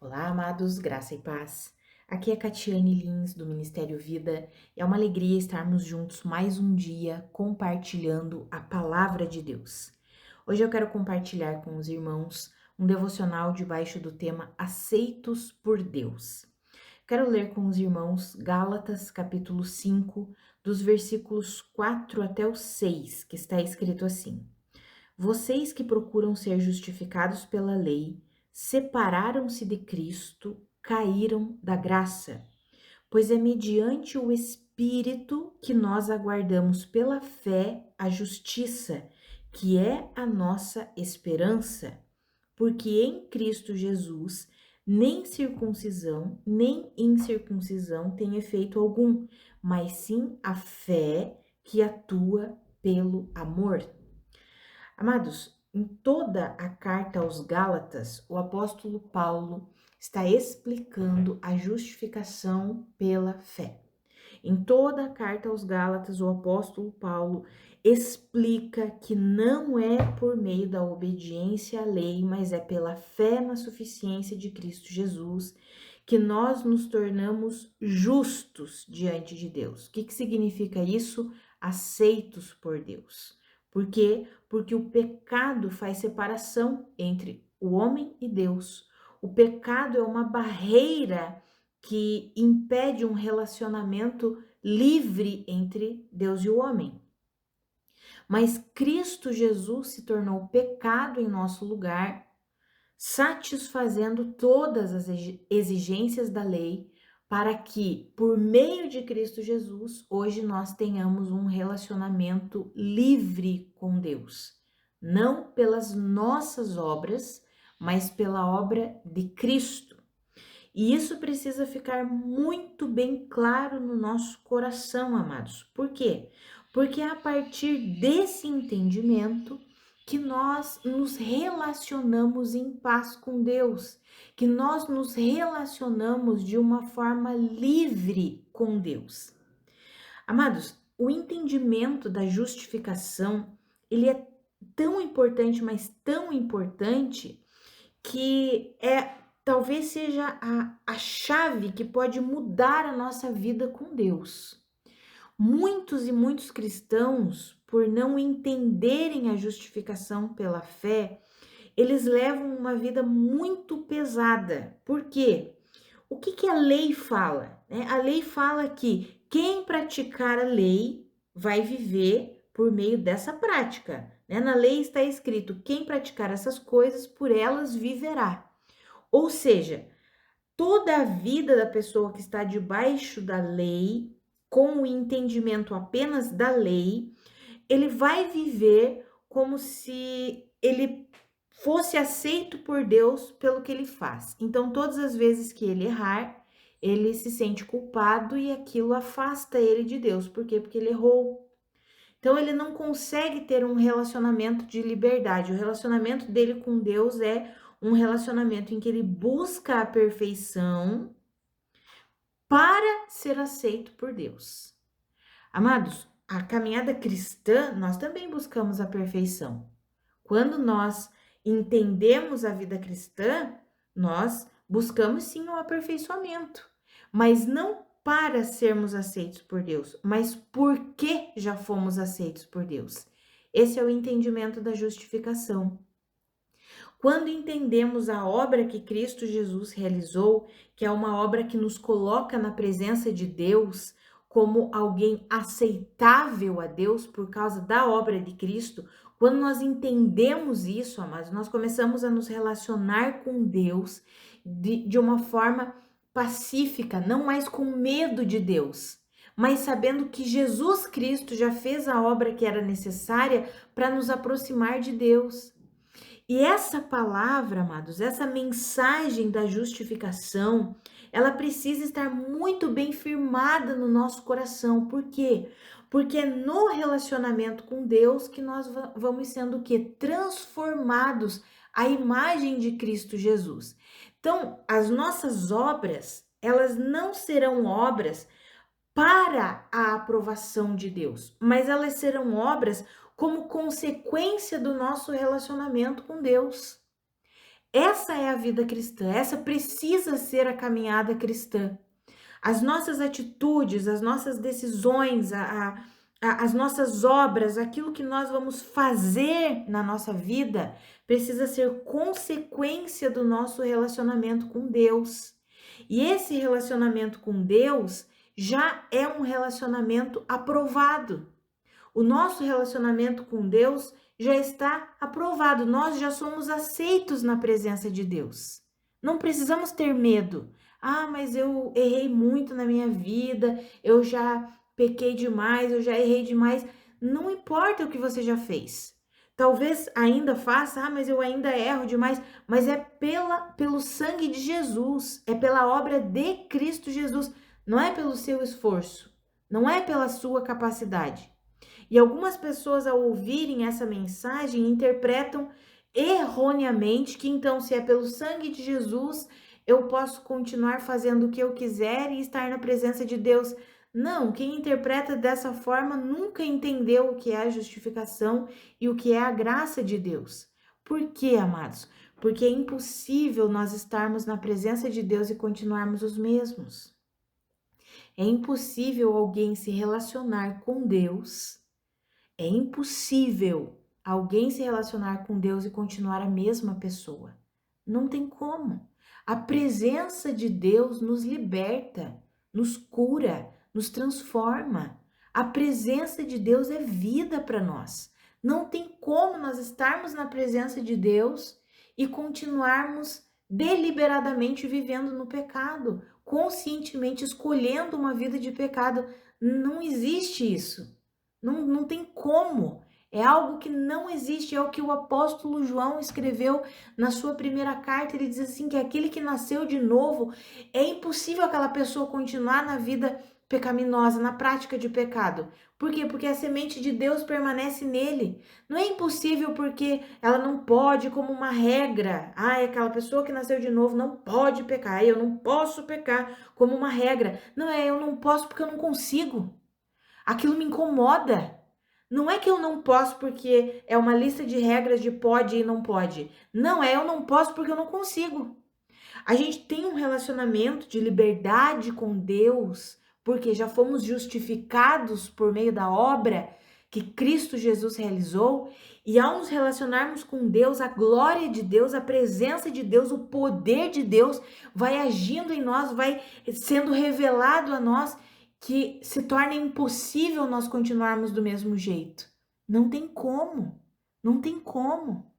Olá, amados, graça e paz. Aqui é Catiane Lins, do Ministério Vida. É uma alegria estarmos juntos mais um dia compartilhando a palavra de Deus. Hoje eu quero compartilhar com os irmãos um devocional debaixo do tema Aceitos por Deus. Quero ler com os irmãos Gálatas, capítulo 5, dos versículos 4 até o 6, que está escrito assim: Vocês que procuram ser justificados pela lei, separaram-se de Cristo, caíram da graça, pois é mediante o Espírito que nós aguardamos pela fé a justiça, que é a nossa esperança. Porque em Cristo Jesus, nem circuncisão, nem incircuncisão tem efeito algum, mas sim a fé que atua pelo amor. Amados, em toda a carta aos Gálatas, o apóstolo Paulo está explicando a justificação pela fé. Em toda a carta aos Gálatas, o apóstolo Paulo explica que não é por meio da obediência à lei, mas é pela fé na suficiência de Cristo Jesus que nós nos tornamos justos diante de Deus. O que significa isso? Aceitos por Deus. Por quê? Porque o pecado faz separação entre o homem e Deus. O pecado é uma barreira que impede um relacionamento livre entre Deus e o homem. Mas Cristo Jesus se tornou pecado em nosso lugar, satisfazendo todas as exigências da lei, para que, por meio de Cristo Jesus, hoje nós tenhamos um relacionamento livre com Deus. Não pelas nossas obras, mas pela obra de Cristo. E isso precisa ficar muito bem claro no nosso coração, amados. Por quê? Porque é a partir desse entendimento que nós nos relacionamos em paz com Deus, que nós nos relacionamos de uma forma livre com Deus. Amados, o entendimento da justificação, ele é tão importante, mas tão importante, que talvez seja a chave que pode mudar a nossa vida com Deus. Muitos e muitos cristãos, por não entenderem a justificação pela fé, eles levam uma vida muito pesada. Por quê? O que a lei fala? A lei fala que quem praticar a lei vai viver por meio dessa prática. Na lei está escrito: quem praticar essas coisas, por elas viverá. Ou seja, toda a vida da pessoa que está debaixo da lei, com o entendimento apenas da lei, ele vai viver como se ele fosse aceito por Deus pelo que ele faz. Então, todas as vezes que ele errar, ele se sente culpado e aquilo afasta ele de Deus. Por quê? Porque ele errou. Então, ele não consegue ter um relacionamento de liberdade. O relacionamento dele com Deus é um relacionamento em que ele busca a perfeição para ser aceito por Deus. Amados, a caminhada cristã, nós também buscamos a perfeição. Quando nós entendemos a vida cristã, nós buscamos sim o aperfeiçoamento, mas não para sermos aceitos por Deus, mas porque já fomos aceitos por Deus. Esse é o entendimento da justificação. Quando entendemos a obra que Cristo Jesus realizou, que é uma obra que nos coloca na presença de Deus como alguém aceitável a Deus por causa da obra de Cristo, quando nós entendemos isso, amados, nós começamos a nos relacionar com Deus de uma forma pacífica, não mais com medo de Deus, mas sabendo que Jesus Cristo já fez a obra que era necessária para nos aproximar de Deus. E essa palavra, amados, essa mensagem da justificação, ela precisa estar muito bem firmada no nosso coração. Por quê? Porque é no relacionamento com Deus que nós vamos sendo o quê? Transformados à imagem de Cristo Jesus. Então, as nossas obras, elas não serão obras para a aprovação de Deus, mas elas serão obras como consequência do nosso relacionamento com Deus. Essa é a vida cristã, essa precisa ser a caminhada cristã. As nossas atitudes, as nossas decisões, as nossas obras, aquilo que nós vamos fazer na nossa vida, precisa ser consequência do nosso relacionamento com Deus. E esse relacionamento com Deus já é um relacionamento aprovado. O nosso relacionamento com Deus já está aprovado, nós já somos aceitos na presença de Deus. Não precisamos ter medo. Ah, mas eu errei muito na minha vida, eu já pequei demais, eu já errei demais. Não importa o que você já fez. Talvez ainda faça, mas eu ainda erro demais, mas é pelo sangue de Jesus, é pela obra de Cristo Jesus, não é pelo seu esforço, não é pela sua capacidade. E algumas pessoas, ao ouvirem essa mensagem, interpretam erroneamente que então, se é pelo sangue de Jesus, eu posso continuar fazendo o que eu quiser e estar na presença de Deus. Não, quem interpreta dessa forma nunca entendeu o que é a justificação e o que é a graça de Deus. Por quê, amados? Porque é impossível nós estarmos na presença de Deus e continuarmos os mesmos. É impossível alguém se relacionar com Deus. É impossível alguém se relacionar com Deus e continuar a mesma pessoa. Não tem como. A presença de Deus nos liberta, nos cura, nos transforma. A presença de Deus é vida para nós. Não tem como nós estarmos na presença de Deus e continuarmos deliberadamente vivendo no pecado, conscientemente escolhendo uma vida de pecado. Não existe isso. Não tem como. É algo que não existe. É o que o apóstolo João escreveu na sua primeira carta. Ele diz assim, que aquele que nasceu de novo, é impossível aquela pessoa continuar na vida pecaminosa, na prática de pecado. Por quê? Porque a semente de Deus permanece nele. Não é impossível porque ela não pode, como uma regra. Ah, é aquela pessoa que nasceu de novo não pode pecar. Eu não posso pecar, como uma regra. Não é, eu não posso porque eu não consigo. Aquilo me incomoda. Não é que eu não posso porque é uma lista de regras de pode e não pode. Não, é eu não posso porque eu não consigo. A gente tem um relacionamento de liberdade com Deus, porque já fomos justificados por meio da obra que Cristo Jesus realizou, e ao nos relacionarmos com Deus, a glória de Deus, a presença de Deus, o poder de Deus vai agindo em nós, vai sendo revelado a nós, que se torna impossível nós continuarmos do mesmo jeito. Não tem como, não tem como.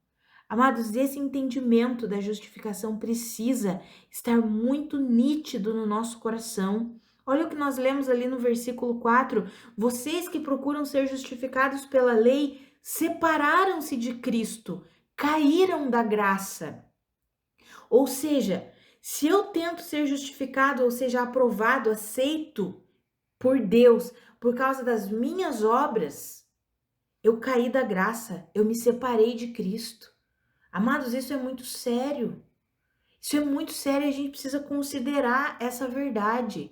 Amados, esse entendimento da justificação precisa estar muito nítido no nosso coração. Olha o que nós lemos ali no versículo 4. Vocês que procuram ser justificados pela lei, separaram-se de Cristo, caíram da graça. Ou seja, se eu tento ser justificado, ou seja, aprovado, aceito por Deus, por causa das minhas obras, eu caí da graça, eu me separei de Cristo. Amados, isso é muito sério. Isso é muito sério e a gente precisa considerar essa verdade.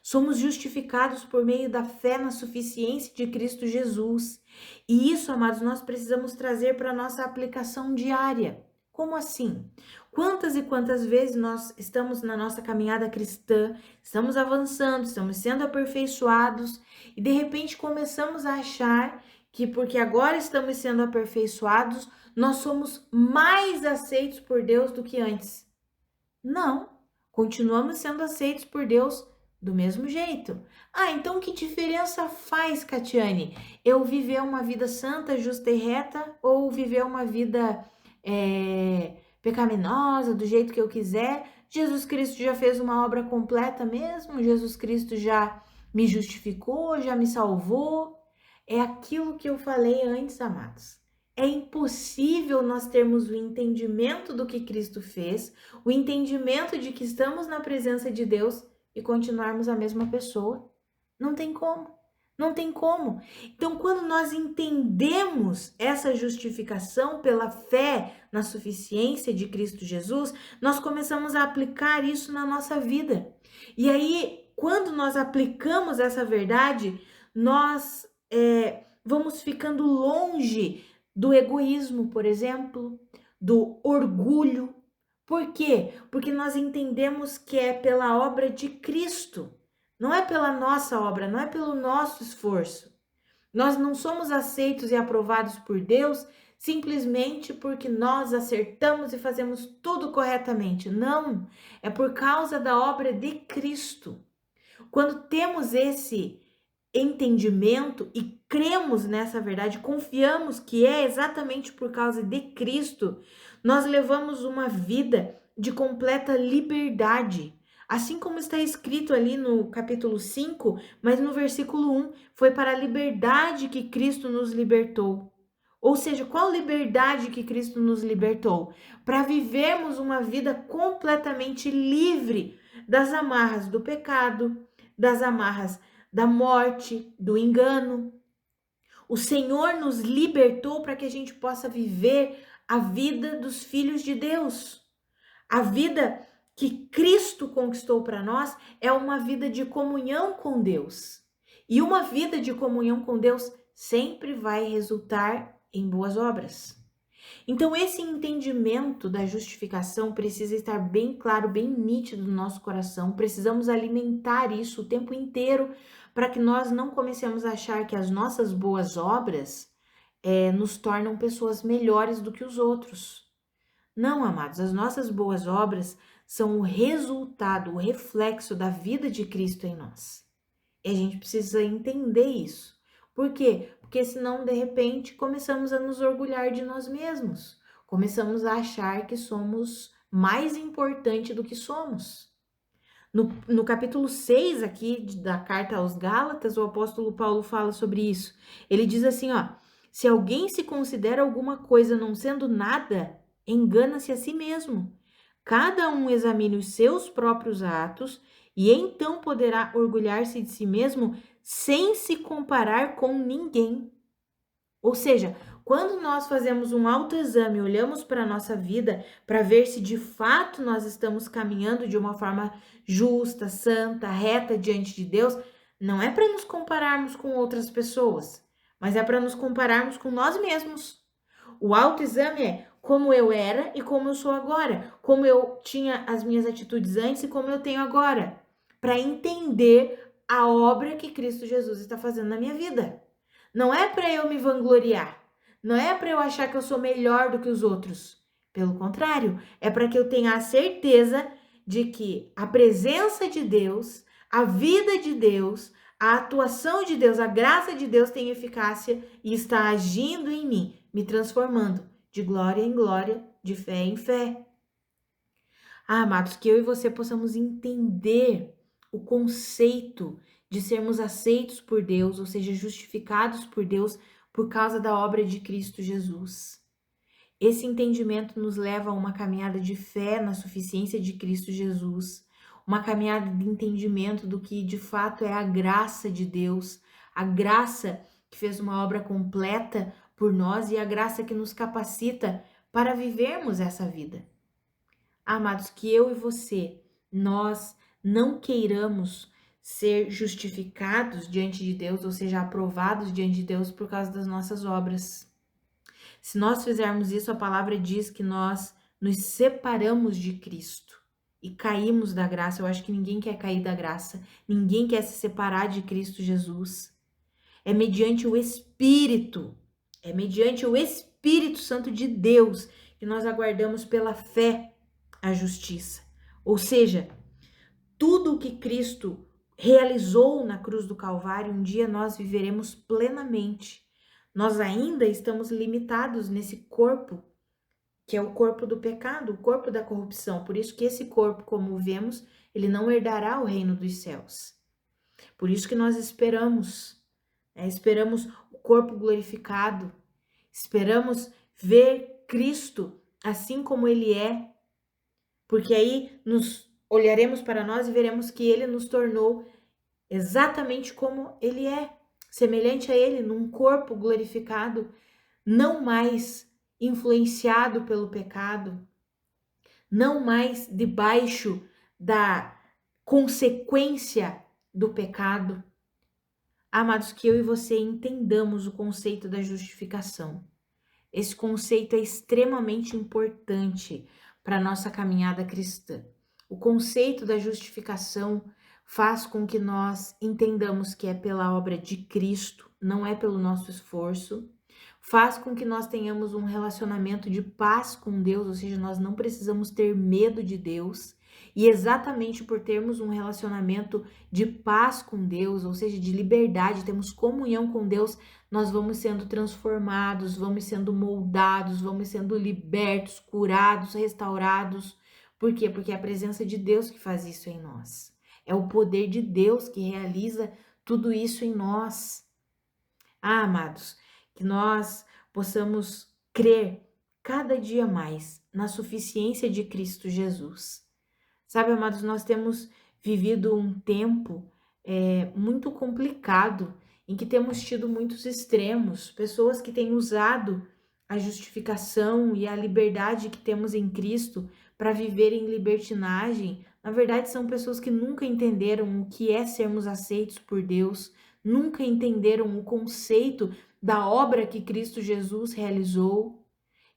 Somos justificados por meio da fé na suficiência de Cristo Jesus. E isso, amados, nós precisamos trazer para a nossa aplicação diária. Como assim? Quantas e quantas vezes nós estamos na nossa caminhada cristã, estamos avançando, estamos sendo aperfeiçoados e de repente começamos a achar que porque agora estamos sendo aperfeiçoados, nós somos mais aceitos por Deus do que antes. Não, continuamos sendo aceitos por Deus do mesmo jeito. Ah, então que diferença faz, Catiane, eu viver uma vida santa, justa e reta ou viver uma vida pecaminosa, do jeito que eu quiser? Jesus Cristo já fez uma obra completa mesmo? Jesus Cristo já me justificou, já me salvou? É aquilo que eu falei antes, amados. É impossível nós termos o entendimento do que Cristo fez, o entendimento de que estamos na presença de Deus e continuarmos a mesma pessoa. Não tem como. Não tem como. Então, quando nós entendemos essa justificação pela fé na suficiência de Cristo Jesus, nós começamos a aplicar isso na nossa vida. E aí, quando nós aplicamos essa verdade, nós vamos ficando longe do egoísmo, por exemplo, do orgulho. Por quê? Porque nós entendemos que é pela obra de Cristo, não é pela nossa obra, não é pelo nosso esforço. Nós não somos aceitos e aprovados por Deus simplesmente porque nós acertamos e fazemos tudo corretamente. Não, é por causa da obra de Cristo. Quando temos esse entendimento e cremos nessa verdade, confiamos que é exatamente por causa de Cristo, nós levamos uma vida de completa liberdade. Assim como está escrito ali no capítulo 5, mas no versículo 1, foi para a liberdade que Cristo nos libertou. Ou seja, qual liberdade que Cristo nos libertou? Para vivermos uma vida completamente livre das amarras do pecado, das amarras da morte, do engano. O Senhor nos libertou para que a gente possa viver a vida dos filhos de Deus. A vida que Cristo conquistou para nós é uma vida de comunhão com Deus. E uma vida de comunhão com Deus sempre vai resultar em boas obras. Então, esse entendimento da justificação precisa estar bem claro, bem nítido no nosso coração. Precisamos alimentar isso o tempo inteiro para que nós não comecemos a achar que as nossas boas obras nos tornam pessoas melhores do que os outros. Não, amados, as nossas boas obras são o resultado, o reflexo da vida de Cristo em nós. E a gente precisa entender isso. Por quê? Porque senão, de repente, começamos a nos orgulhar de nós mesmos. Começamos a achar que somos mais importante do que somos. No capítulo 6 aqui da carta aos Gálatas, o apóstolo Paulo fala sobre isso. Ele diz assim, ó: se alguém se considera alguma coisa não sendo nada, engana-se a si mesmo. Cada um examine os seus próprios atos e então poderá orgulhar-se de si mesmo sem se comparar com ninguém. Ou seja, quando nós fazemos um autoexame, olhamos para a nossa vida para ver se de fato nós estamos caminhando de uma forma justa, santa, reta diante de Deus, não é para nos compararmos com outras pessoas, mas é para nos compararmos com nós mesmos. O autoexame é como eu era e como eu sou agora, como eu tinha as minhas atitudes antes e como eu tenho agora, para entender a obra que Cristo Jesus está fazendo na minha vida. Não é para eu me vangloriar, não é para eu achar que eu sou melhor do que os outros. Pelo contrário, é para que eu tenha a certeza de que a presença de Deus, a vida de Deus, a atuação de Deus, a graça de Deus tem eficácia e está agindo em mim, me transformando de glória em glória, de fé em fé. Amados, que eu e você possamos entender o conceito de sermos aceitos por Deus, ou seja, justificados por Deus por causa da obra de Cristo Jesus. Esse entendimento nos leva a uma caminhada de fé na suficiência de Cristo Jesus, uma caminhada de entendimento do que de fato é a graça de Deus, a graça que fez uma obra completa por nós e a graça que nos capacita para vivermos essa vida. Amados, que eu e você, nós não queiramos ser justificados diante de Deus, ou seja, aprovados diante de Deus por causa das nossas obras. Se nós fizermos isso, a palavra diz que nós nos separamos de Cristo e caímos da graça. Eu acho que ninguém quer cair da graça, ninguém quer se separar de Cristo Jesus. É mediante o Espírito Santo de Deus que nós aguardamos pela fé a justiça. Ou seja, tudo o que Cristo realizou na cruz do Calvário, um dia nós viveremos plenamente. Nós ainda estamos limitados nesse corpo, que é o corpo do pecado, o corpo da corrupção. Por isso que esse corpo, como vemos, ele não herdará o reino dos céus. Por isso que nós esperamos o corpo glorificado, esperamos ver Cristo assim como ele é, porque aí nos olharemos para nós e veremos que ele nos tornou exatamente como ele é, semelhante a ele, num corpo glorificado, não mais influenciado pelo pecado, não mais debaixo da consequência do pecado. Amados, que eu e você entendamos o conceito da justificação. Esse conceito é extremamente importante para a nossa caminhada cristã. O conceito da justificação faz com que nós entendamos que é pela obra de Cristo, não é pelo nosso esforço. Faz com que nós tenhamos um relacionamento de paz com Deus, ou seja, nós não precisamos ter medo de Deus. E exatamente por termos um relacionamento de paz com Deus, ou seja, de liberdade, temos comunhão com Deus, nós vamos sendo transformados, vamos sendo moldados, vamos sendo libertos, curados, restaurados. Por quê? Porque é a presença de Deus que faz isso em nós. É o poder de Deus que realiza tudo isso em nós. Amados, que nós possamos crer cada dia mais na suficiência de Cristo Jesus. Sabe, amados, nós temos vivido um tempo muito complicado, em que temos tido muitos extremos, pessoas que têm usado a justificação e a liberdade que temos em Cristo para viver em libertinagem. Na verdade, são pessoas que nunca entenderam o que é sermos aceitos por Deus, nunca entenderam o conceito da obra que Cristo Jesus realizou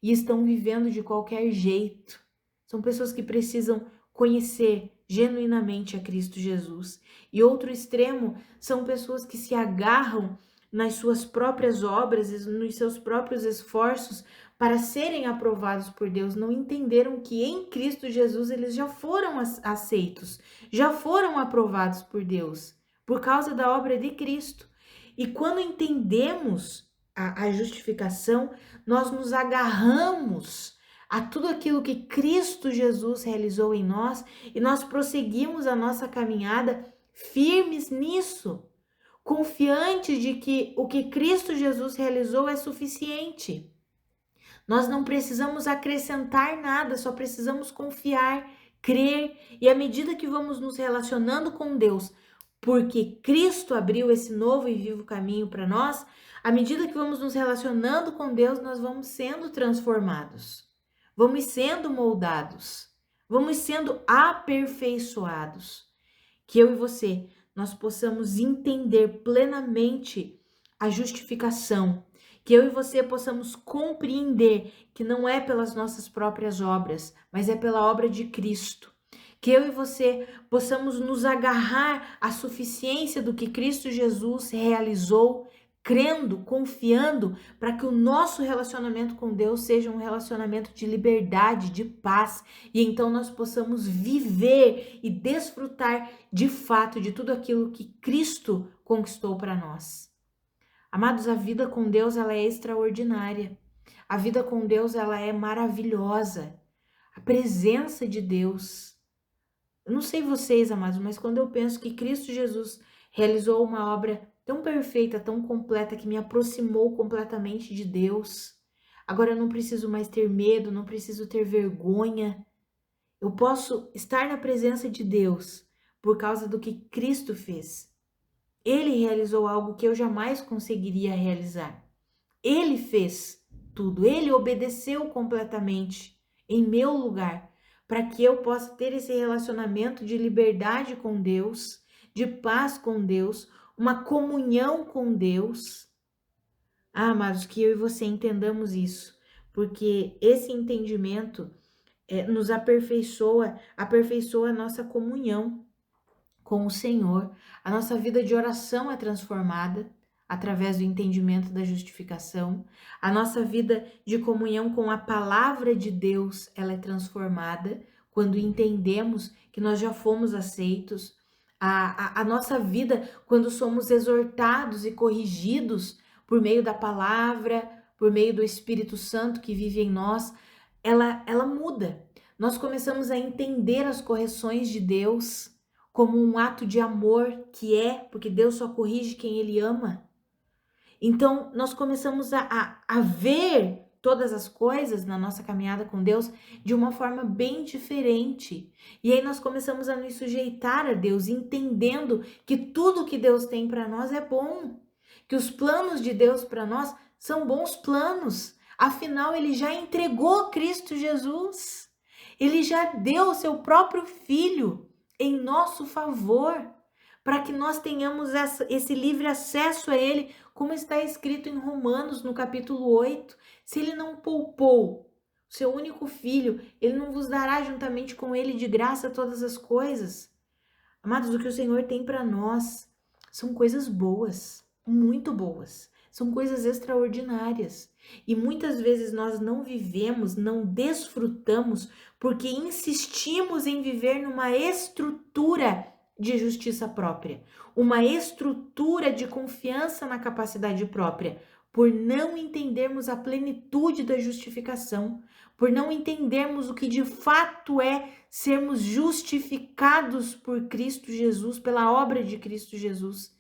e estão vivendo de qualquer jeito. São pessoas que precisam conhecer genuinamente a Cristo Jesus. E outro extremo são pessoas que se agarram nas suas próprias obras, nos seus próprios esforços para serem aprovados por Deus, não entenderam que em Cristo Jesus eles já foram aceitos, já foram aprovados por Deus, por causa da obra de Cristo. E quando entendemos a justificação, nós nos agarramos a tudo aquilo que Cristo Jesus realizou em nós e nós prosseguimos a nossa caminhada firmes nisso, confiantes de que o que Cristo Jesus realizou é suficiente. Nós não precisamos acrescentar nada, só precisamos confiar, crer, e à medida que vamos nos relacionando com Deus, porque Cristo abriu esse novo e vivo caminho para nós, à medida que vamos nos relacionando com Deus, nós vamos sendo transformados. Vamos sendo moldados, vamos sendo aperfeiçoados. Que eu e você, nós possamos entender plenamente a justificação, que eu e você possamos compreender que não é pelas nossas próprias obras, mas é pela obra de Cristo. Que eu e você possamos nos agarrar à suficiência do que Cristo Jesus realizou, crendo, confiando, para que o nosso relacionamento com Deus seja um relacionamento de liberdade, de paz, e então nós possamos viver e desfrutar de fato de tudo aquilo que Cristo conquistou para nós. Amados, a vida com Deus, ela é extraordinária. A vida com Deus, ela é maravilhosa. A presença de Deus. Eu não sei vocês, amados, mas quando eu penso que Cristo Jesus realizou uma obra tão perfeita, tão completa, que me aproximou completamente de Deus. Agora eu não preciso mais ter medo, não preciso ter vergonha. Eu posso estar na presença de Deus por causa do que Cristo fez. Ele realizou algo que eu jamais conseguiria realizar. Ele fez tudo, ele obedeceu completamente em meu lugar, para que eu possa ter esse relacionamento de liberdade com Deus, de paz com Deus, uma comunhão com Deus. Amados, que eu e você entendamos isso, porque esse entendimento nos aperfeiçoa a nossa comunhão com o Senhor. A nossa vida de oração é transformada através do entendimento da justificação. A nossa vida de comunhão com a palavra de Deus, ela é transformada quando entendemos que nós já fomos aceitos. A nossa vida, quando somos exortados e corrigidos por meio da palavra, por meio do Espírito Santo que vive em nós, ela muda. Nós começamos a entender as correções de Deus como um ato de amor que porque Deus só corrige quem Ele ama. Então, nós começamos a ver todas as coisas na nossa caminhada com Deus de uma forma bem diferente. E aí nós começamos a nos sujeitar a Deus, entendendo que tudo que Deus tem para nós é bom, que os planos de Deus para nós são bons planos. Afinal, Ele já entregou Cristo Jesus. Ele já deu o seu próprio Filho em nosso favor, para que nós tenhamos esse livre acesso a Ele, como está escrito em Romanos, no capítulo 8. Se Ele não poupou o seu único filho, ele não vos dará juntamente com ele de graça todas as coisas? Amados, o que o Senhor tem para nós são coisas boas, muito boas. São coisas extraordinárias. E muitas vezes nós não vivemos, não desfrutamos, porque insistimos em viver numa estrutura de justiça própria, uma estrutura de confiança na capacidade própria, por não entendermos a plenitude da justificação, por não entendermos o que de fato é sermos justificados por Cristo Jesus, pela obra de Cristo Jesus.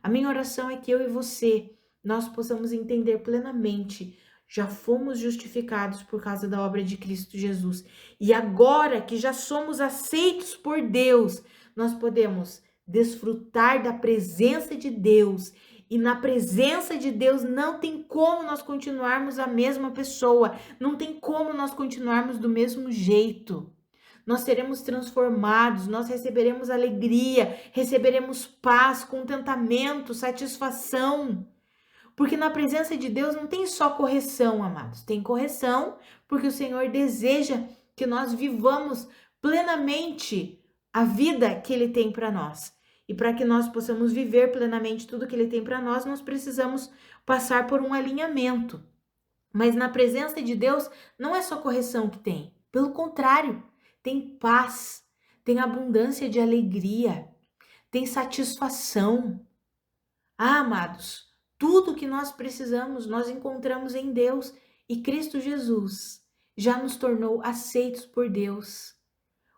A minha oração é que eu e você, nós possamos entender plenamente, já fomos justificados por causa da obra de Cristo Jesus. E agora que já somos aceitos por Deus, nós podemos desfrutar da presença de Deus. E na presença de Deus não tem como nós continuarmos a mesma pessoa, não tem como nós continuarmos do mesmo jeito. Nós seremos transformados, nós receberemos alegria, receberemos paz, contentamento, satisfação. Porque na presença de Deus não tem só correção, amados. Tem correção porque o Senhor deseja que nós vivamos plenamente a vida que Ele tem para nós. E para que nós possamos viver plenamente tudo que Ele tem para nós, nós precisamos passar por um alinhamento. Mas na presença de Deus não é só correção que tem. Pelo contrário, tem paz, tem abundância de alegria, tem satisfação. Ah, amados, tudo que nós precisamos, nós encontramos em Deus, e Cristo Jesus já nos tornou aceitos por Deus.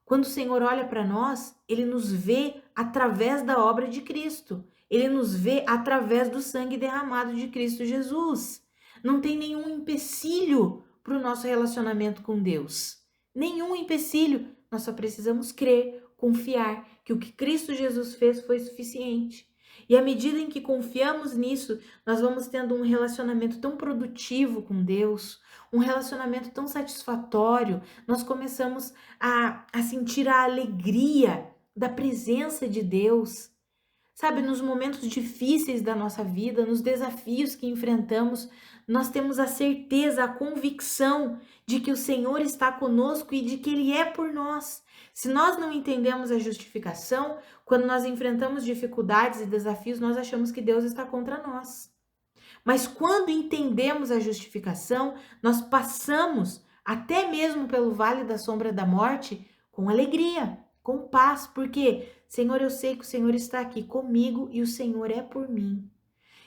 Quando o Senhor olha para nós, Ele nos vê através da obra de Cristo. Ele nos vê através do sangue derramado de Cristo Jesus. Não tem nenhum empecilho para o nosso relacionamento com Deus. Nenhum empecilho. Nós só precisamos crer, confiar que o que Cristo Jesus fez foi suficiente. E à medida em que confiamos nisso, nós vamos tendo um relacionamento tão produtivo com Deus, um relacionamento tão satisfatório, nós começamos a sentir a alegria da presença de Deus. Sabe, nos momentos difíceis da nossa vida, nos desafios que enfrentamos, nós temos a certeza, a convicção de que o Senhor está conosco e de que Ele é por nós. Se nós não entendemos a justificação, quando nós enfrentamos dificuldades e desafios, nós achamos que Deus está contra nós. Mas quando entendemos a justificação, nós passamos até mesmo pelo vale da sombra da morte com alegria, com paz, porque, Senhor, eu sei que o Senhor está aqui comigo e o Senhor é por mim.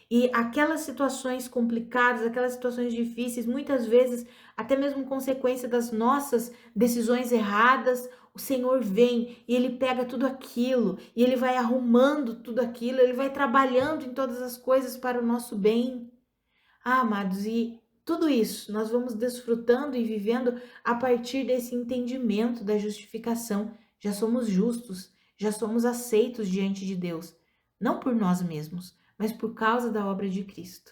E aquelas situações complicadas, aquelas situações difíceis, muitas vezes até mesmo consequência das nossas decisões erradas, o Senhor vem e Ele pega tudo aquilo, e Ele vai arrumando tudo aquilo, Ele vai trabalhando em todas as coisas para o nosso bem. Ah, amados, e tudo isso nós vamos desfrutando e vivendo a partir desse entendimento da justificação. Já somos justos, já somos aceitos diante de Deus, não por nós mesmos, mas por causa da obra de Cristo.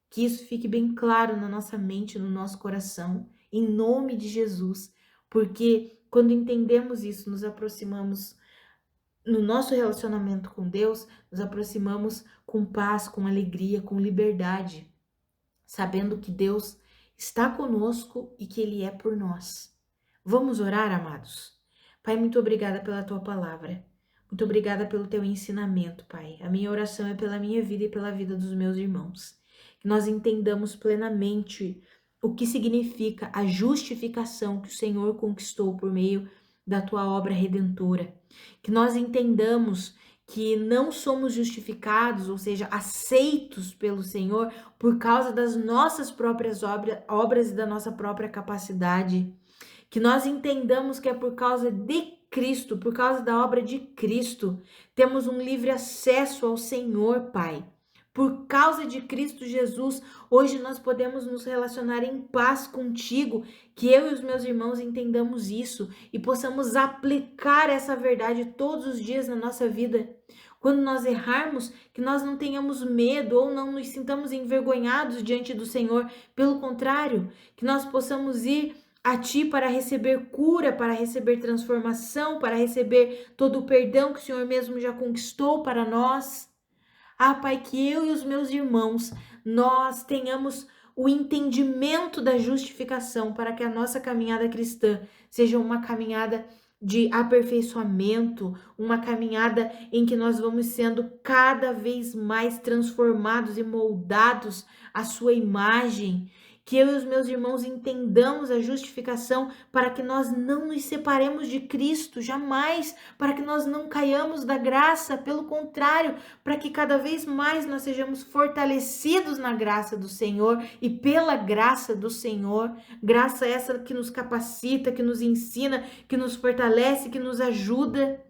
Que isso fique bem claro na nossa mente, no nosso coração, em nome de Jesus, porque quando entendemos isso, nos aproximamos no nosso relacionamento com Deus, nos aproximamos com paz, com alegria, com liberdade, sabendo que Deus está conosco e que Ele é por nós. Vamos orar, amados? Pai, muito obrigada pela Tua palavra. Muito obrigada pelo Teu ensinamento, Pai. A minha oração é pela minha vida e pela vida dos meus irmãos. Que nós entendamos plenamente o que significa a justificação que o Senhor conquistou por meio da Tua obra redentora. Que nós entendamos que não somos justificados, ou seja, aceitos pelo Senhor por causa das nossas próprias obras e da nossa própria capacidade. Que nós entendamos que é por causa de Cristo, por causa da obra de Cristo, temos um livre acesso ao Senhor, Pai. Por causa de Cristo Jesus, hoje nós podemos nos relacionar em paz contigo, que eu e os meus irmãos entendamos isso e possamos aplicar essa verdade todos os dias na nossa vida. Quando nós errarmos, que nós não tenhamos medo ou não nos sintamos envergonhados diante do Senhor, pelo contrário, que nós possamos ir a Ti para receber cura, para receber transformação, para receber todo o perdão que o Senhor mesmo já conquistou para nós. Ah, Pai, que eu e os meus irmãos, nós tenhamos o entendimento da justificação para que a nossa caminhada cristã seja uma caminhada de aperfeiçoamento, uma caminhada em que nós vamos sendo cada vez mais transformados e moldados à sua imagem. Que eu e os meus irmãos entendamos a justificação para que nós não nos separemos de Cristo, jamais, para que nós não caiamos da graça, pelo contrário, para que cada vez mais nós sejamos fortalecidos na graça do Senhor e pela graça do Senhor, graça essa que nos capacita, que nos ensina, que nos fortalece, que nos ajuda.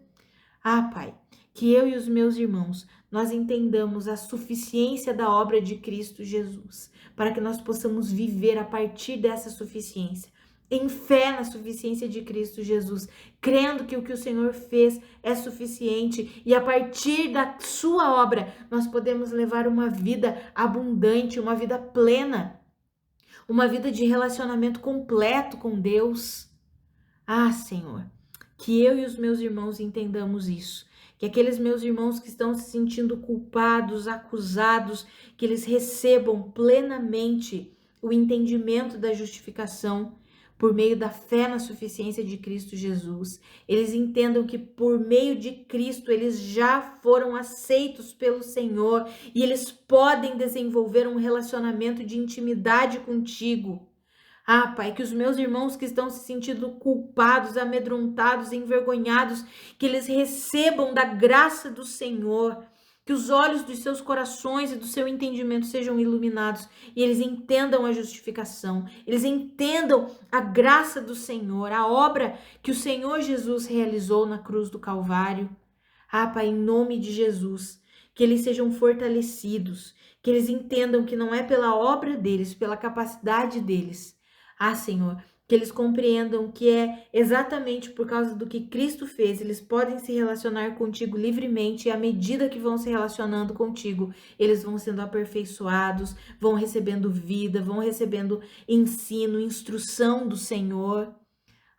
Ah, Pai, que eu e os meus irmãos, nós entendamos a suficiência da obra de Cristo Jesus, para que nós possamos viver a partir dessa suficiência, em fé na suficiência de Cristo Jesus, crendo que o que o Senhor fez é suficiente e a partir da sua obra nós podemos levar uma vida abundante, uma vida plena, uma vida de relacionamento completo com Deus. Ah, Senhor, que eu e os meus irmãos entendamos isso. Que aqueles meus irmãos que estão se sentindo culpados, acusados, que eles recebam plenamente o entendimento da justificação por meio da fé na suficiência de Cristo Jesus. Eles entendam que por meio de Cristo eles já foram aceitos pelo Senhor e eles podem desenvolver um relacionamento de intimidade contigo. Ah, Pai, que os meus irmãos que estão se sentindo culpados, amedrontados, envergonhados, que eles recebam da graça do Senhor, que os olhos dos seus corações e do seu entendimento sejam iluminados e eles entendam a justificação, eles entendam a graça do Senhor, a obra que o Senhor Jesus realizou na cruz do Calvário. Ah, Pai, em nome de Jesus, que eles sejam fortalecidos, que eles entendam que não é pela obra deles, pela capacidade deles. Ah, Senhor, que eles compreendam que é exatamente por causa do que Cristo fez, eles podem se relacionar contigo livremente e à medida que vão se relacionando contigo, eles vão sendo aperfeiçoados, vão recebendo vida, vão recebendo ensino, instrução do Senhor.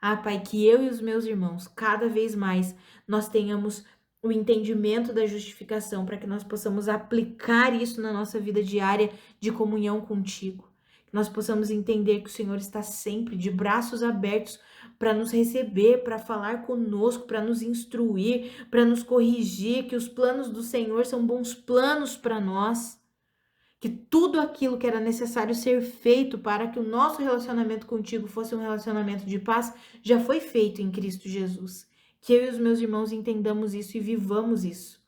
Ah, Pai, que eu e os meus irmãos, cada vez mais, nós tenhamos o entendimento da justificação para que nós possamos aplicar isso na nossa vida diária de comunhão contigo. Nós possamos entender que o Senhor está sempre de braços abertos para nos receber, para falar conosco, para nos instruir, para nos corrigir, que os planos do Senhor são bons planos para nós, que tudo aquilo que era necessário ser feito para que o nosso relacionamento contigo fosse um relacionamento de paz, já foi feito em Cristo Jesus. Que eu e os meus irmãos entendamos isso e vivamos isso.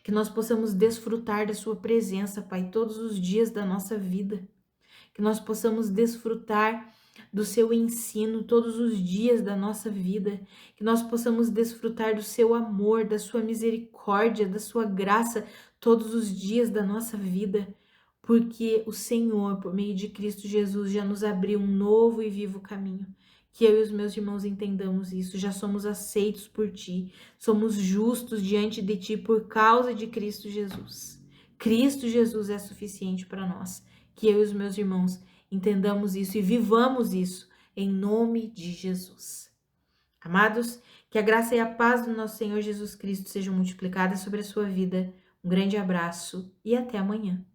Que nós possamos desfrutar da sua presença, Pai, todos os dias da nossa vida. Que nós possamos desfrutar do seu ensino todos os dias da nossa vida, que nós possamos desfrutar do seu amor, da sua misericórdia, da sua graça todos os dias da nossa vida, porque o Senhor, por meio de Cristo Jesus, já nos abriu um novo e vivo caminho. Que eu e os meus irmãos entendamos isso, já somos aceitos por Ti, somos justos diante de Ti por causa de Cristo Jesus. Cristo Jesus é suficiente para nós. Que eu e os meus irmãos entendamos isso e vivamos isso em nome de Jesus. Amados, que a graça e a paz do nosso Senhor Jesus Cristo sejam multiplicadas sobre a sua vida. Um grande abraço e até amanhã.